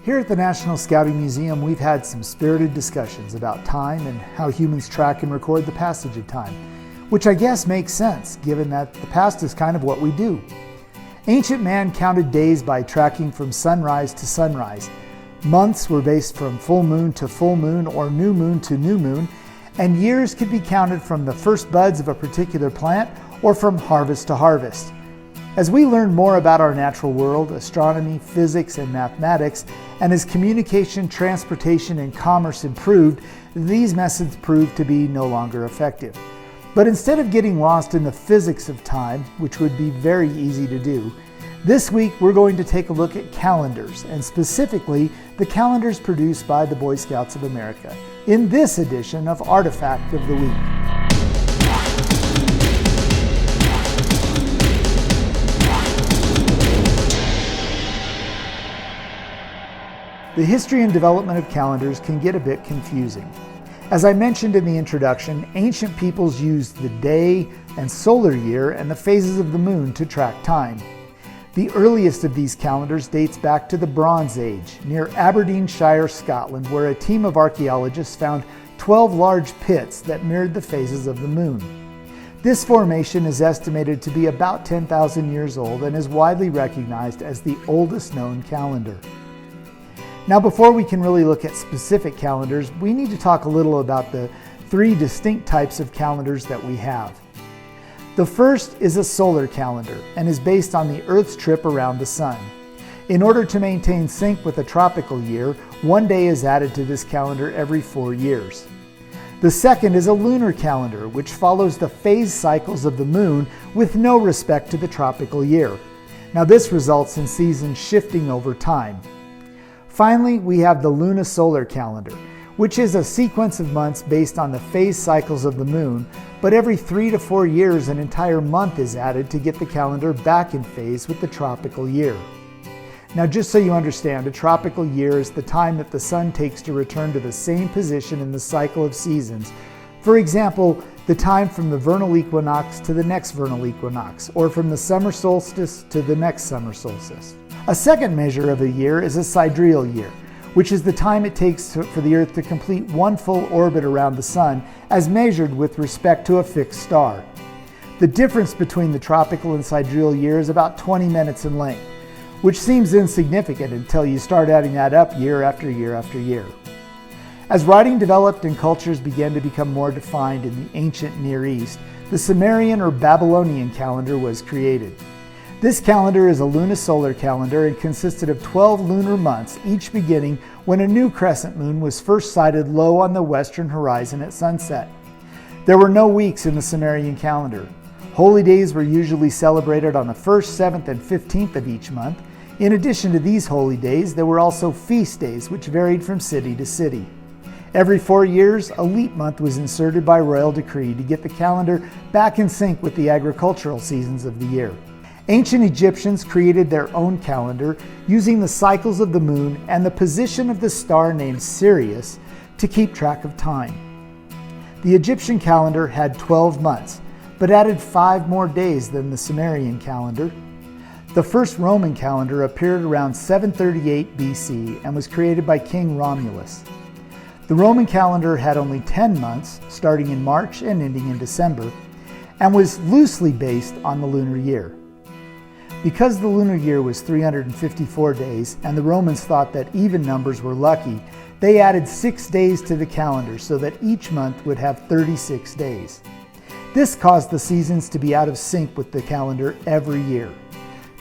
Here at the National Scouting Museum, we've had some spirited discussions about time and how humans track and record the passage of time, which I guess makes sense, given that the past is kind of what we do. Ancient man counted days by tracking from sunrise to sunrise. Months were based from full moon to full moon or new moon to new moon, and years could be counted from the first buds of a particular plant or from harvest to harvest. As we learned more about our natural world, astronomy, physics, and mathematics, and as communication, transportation, and commerce improved, these methods proved to be no longer effective. But instead of getting lost in the physics of time, which would be very easy to do, this week we're going to take a look at calendars, and specifically the calendars produced by the Boy Scouts of America, in this edition of Artifact of the Week. The history and development of calendars can get a bit confusing. As I mentioned in the introduction, ancient peoples used the day and solar year and the phases of the moon to track time. The earliest of these calendars dates back to the Bronze Age, near Aberdeenshire, Scotland, where a team of archaeologists found 12 large pits that mirrored the phases of the moon. This formation is estimated to be about 10,000 years old and is widely recognized as the oldest known calendar. Now, before we can really look at specific calendars, we need to talk a little about the three distinct types of calendars that we have. The first is a solar calendar and is based on the Earth's trip around the sun. In order to maintain sync with a tropical year, one day is added to this calendar every 4 years. The second is a lunar calendar, which follows the phase cycles of the moon with no respect to the tropical year. Now, this results in seasons shifting over time. Finally, we have the lunisolar calendar, which is a sequence of months based on the phase cycles of the moon, but every 3 to 4 years an entire month is added to get the calendar back in phase with the tropical year. Now, just so you understand, a tropical year is the time that the sun takes to return to the same position in the cycle of seasons. For example, the time from the vernal equinox to the next vernal equinox, or from the summer solstice to the next summer solstice. A second measure of a year is a sidereal year, which is the time it takes for the Earth to complete one full orbit around the sun as measured with respect to a fixed star. The difference between the tropical and sidereal year is about 20 minutes in length, which seems insignificant until you start adding that up year after year after year. As writing developed and cultures began to become more defined in the ancient Near East, the Sumerian or Babylonian calendar was created. This calendar is a lunisolar calendar and consisted of 12 lunar months, each beginning when a new crescent moon was first sighted low on the western horizon at sunset. There were no weeks in the Sumerian calendar. Holy days were usually celebrated on the 1st, 7th, and 15th of each month. In addition to these holy days, there were also feast days, which varied from city to city. Every 4 years, a leap month was inserted by royal decree to get the calendar back in sync with the agricultural seasons of the year. Ancient Egyptians created their own calendar using the cycles of the moon and the position of the star named Sirius to keep track of time. The Egyptian calendar had 12 months, but added 5 more days than the Sumerian calendar. The first Roman calendar appeared around 738 BC and was created by King Romulus. The Roman calendar had only 10 months, starting in March and ending in December, and was loosely based on the lunar year. Because the lunar year was 354 days and the Romans thought that even numbers were lucky, they added 6 days to the calendar so that each month would have 36 days. This caused the seasons to be out of sync with the calendar every year.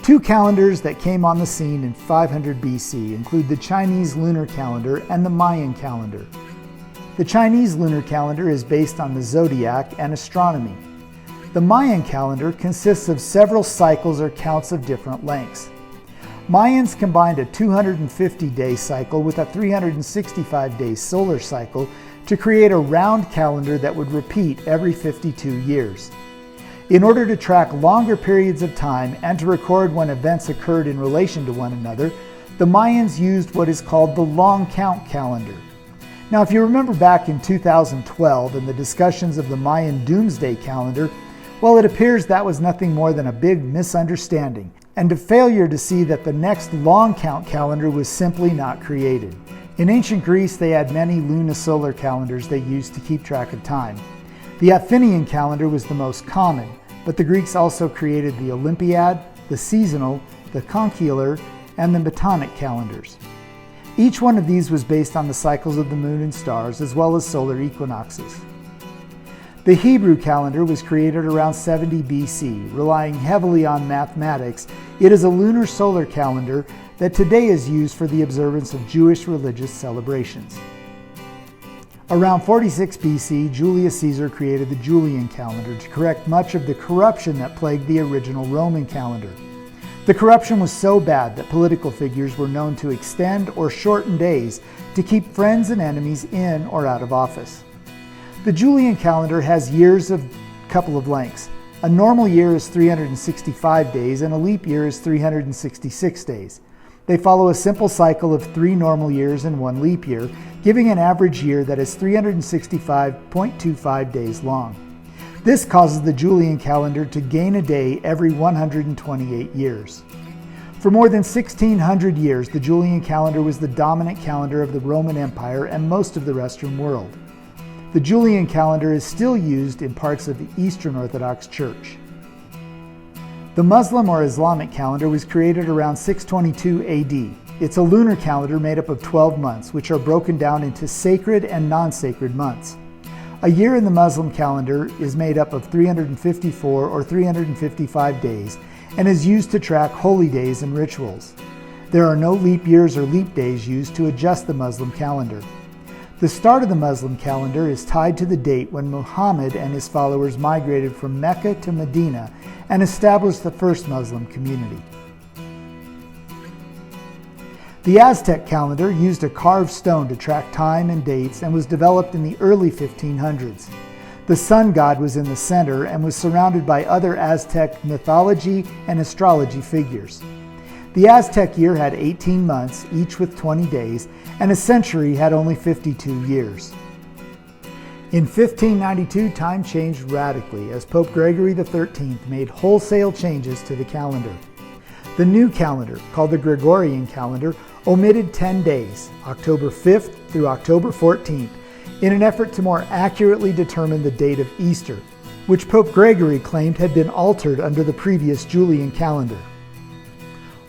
2 calendars that came on the scene in 500 BC include the Chinese lunar calendar and the Mayan calendar. The Chinese lunar calendar is based on the zodiac and astronomy. The Mayan calendar consists of several cycles or counts of different lengths. Mayans combined a 250-day cycle with a 365-day solar cycle to create a round calendar that would repeat every 52 years. In order to track longer periods of time and to record when events occurred in relation to one another, the Mayans used what is called the long count calendar. Now, if you remember back in 2012 in the discussions of the Mayan doomsday calendar, well, it appears that was nothing more than a big misunderstanding, and a failure to see that the next long count calendar was simply not created. In ancient Greece, they had many lunisolar calendars they used to keep track of time. The Athenian calendar was the most common, but the Greeks also created the Olympiad, the seasonal, the conchular, and the Metonic calendars. Each one of these was based on the cycles of the moon and stars, as well as solar equinoxes. The Hebrew calendar was created around 70 BC. Relying heavily on mathematics, it is a lunar solar calendar that today is used for the observance of Jewish religious celebrations. Around 46 BC, Julius Caesar created the Julian calendar to correct much of the corruption that plagued the original Roman calendar. The corruption was so bad that political figures were known to extend or shorten days to keep friends and enemies in or out of office. The Julian calendar has years of a couple of lengths. A normal year is 365 days and a leap year is 366 days. They follow a simple cycle of 3 normal years and 1 leap year, giving an average year that is 365.25 days long. This causes the Julian calendar to gain a day every 128 years. For more than 1600 years, the Julian calendar was the dominant calendar of the Roman Empire and most of the Western world. The Julian calendar is still used in parts of the Eastern Orthodox Church. The Muslim or Islamic calendar was created around 622 AD. It's a lunar calendar made up of 12 months, which are broken down into sacred and non-sacred months. A year in the Muslim calendar is made up of 354 or 355 days and is used to track holy days and rituals. There are no leap years or leap days used to adjust the Muslim calendar. The start of the Muslim calendar is tied to the date when Muhammad and his followers migrated from Mecca to Medina and established the first Muslim community. The Aztec calendar used a carved stone to track time and dates and was developed in the early 1500s. The sun god was in the center and was surrounded by other Aztec mythology and astrology figures. The Aztec year had 18 months, each with 20 days, and a century had only 52 years. In 1592, time changed radically as Pope Gregory XIII made wholesale changes to the calendar. The new calendar, called the Gregorian Calendar, omitted 10 days, October 5th through October 14th, in an effort to more accurately determine the date of Easter, which Pope Gregory claimed had been altered under the previous Julian calendar.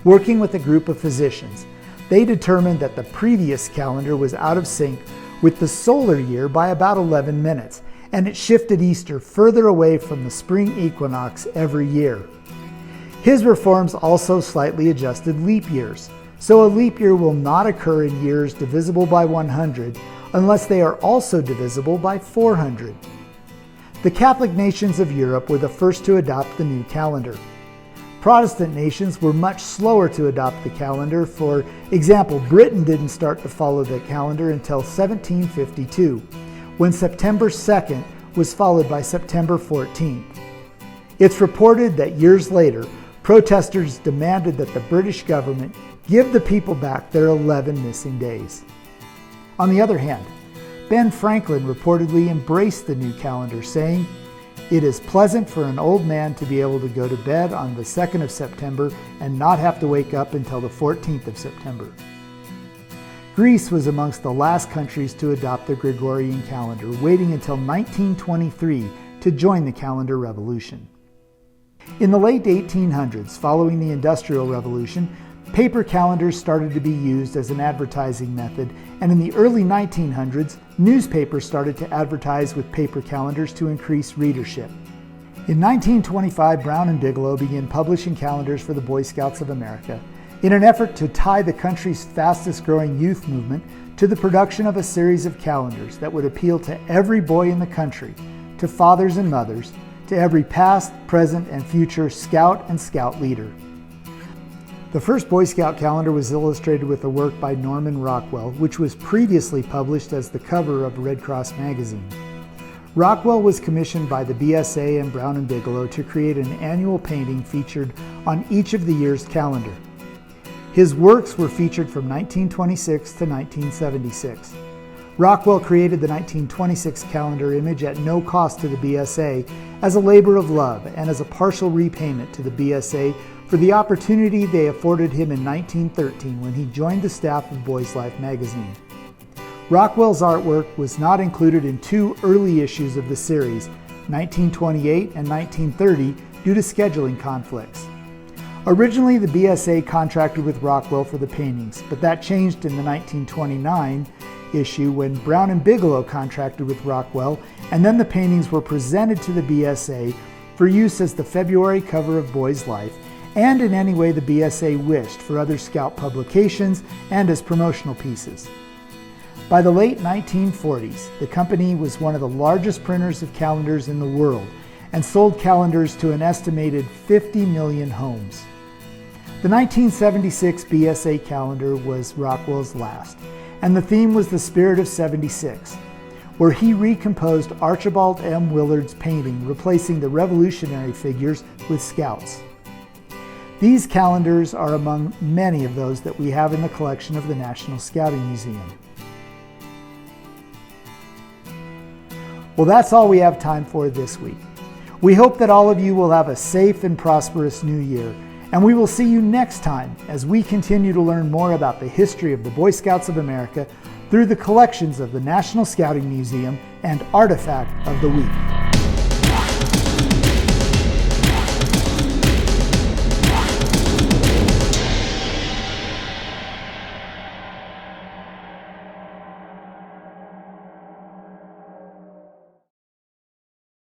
Working with a group of physicians, they determined that the previous calendar was out of sync with the solar year by about 11 minutes, and it shifted Easter further away from the spring equinox every year. His reforms also slightly adjusted leap years, so a leap year will not occur in years divisible by 100 unless they are also divisible by 400. The Catholic nations of Europe were the first to adopt the new calendar. Protestant nations were much slower to adopt the calendar. For example, Britain didn't start to follow the calendar until 1752, when September 2nd was followed by September 14th. It's reported that years later, protesters demanded that the British government give the people back their 11 missing days. On the other hand, Ben Franklin reportedly embraced the new calendar, saying, "It is pleasant for an old man to be able to go to bed on the 2nd of September and not have to wake up until the 14th of September." Greece was amongst the last countries to adopt the Gregorian calendar, waiting until 1923 to join the calendar revolution. In the late 1800s, following the Industrial Revolution, paper calendars started to be used as an advertising method, and in the early 1900s, newspapers started to advertise with paper calendars to increase readership. In 1925, Brown and Bigelow began publishing calendars for the Boy Scouts of America in an effort to tie the country's fastest growing youth movement to the production of a series of calendars that would appeal to every boy in the country, to fathers and mothers, to every past, present, and future scout and scout leader. The first Boy Scout calendar was illustrated with a work by Norman Rockwell, which was previously published as the cover of Red Cross magazine. Rockwell was commissioned by the BSA and Brown and Bigelow to create an annual painting featured on each of the year's calendar. His works were featured from 1926 to 1976. Rockwell created the 1926 calendar image at no cost to the BSA as a labor of love and as a partial repayment to the BSA for the opportunity they afforded him in 1913 when he joined the staff of Boys Life magazine. Rockwell's artwork was not included in two early issues of the series, 1928 and 1930, due to scheduling conflicts. Originally, the BSA contracted with Rockwell for the paintings, but that changed in the 1929 issue when Brown and Bigelow contracted with Rockwell, and then the paintings were presented to the BSA for use as the February cover of Boys Life, and in any way the BSA wished for other Scout publications and as promotional pieces. By the late 1940s, the company was one of the largest printers of calendars in the world and sold calendars to an estimated 50 million homes. The 1976 BSA calendar was Rockwell's last, and the theme was the spirit of 76, where he recomposed Archibald M. Willard's painting, replacing the revolutionary figures with Scouts. These calendars are among many of those that we have in the collection of the National Scouting Museum. Well, that's all we have time for this week. We hope that all of you will have a safe and prosperous new year, and we will see you next time as we continue to learn more about the history of the Boy Scouts of America through the collections of the National Scouting Museum and Artifact of the Week.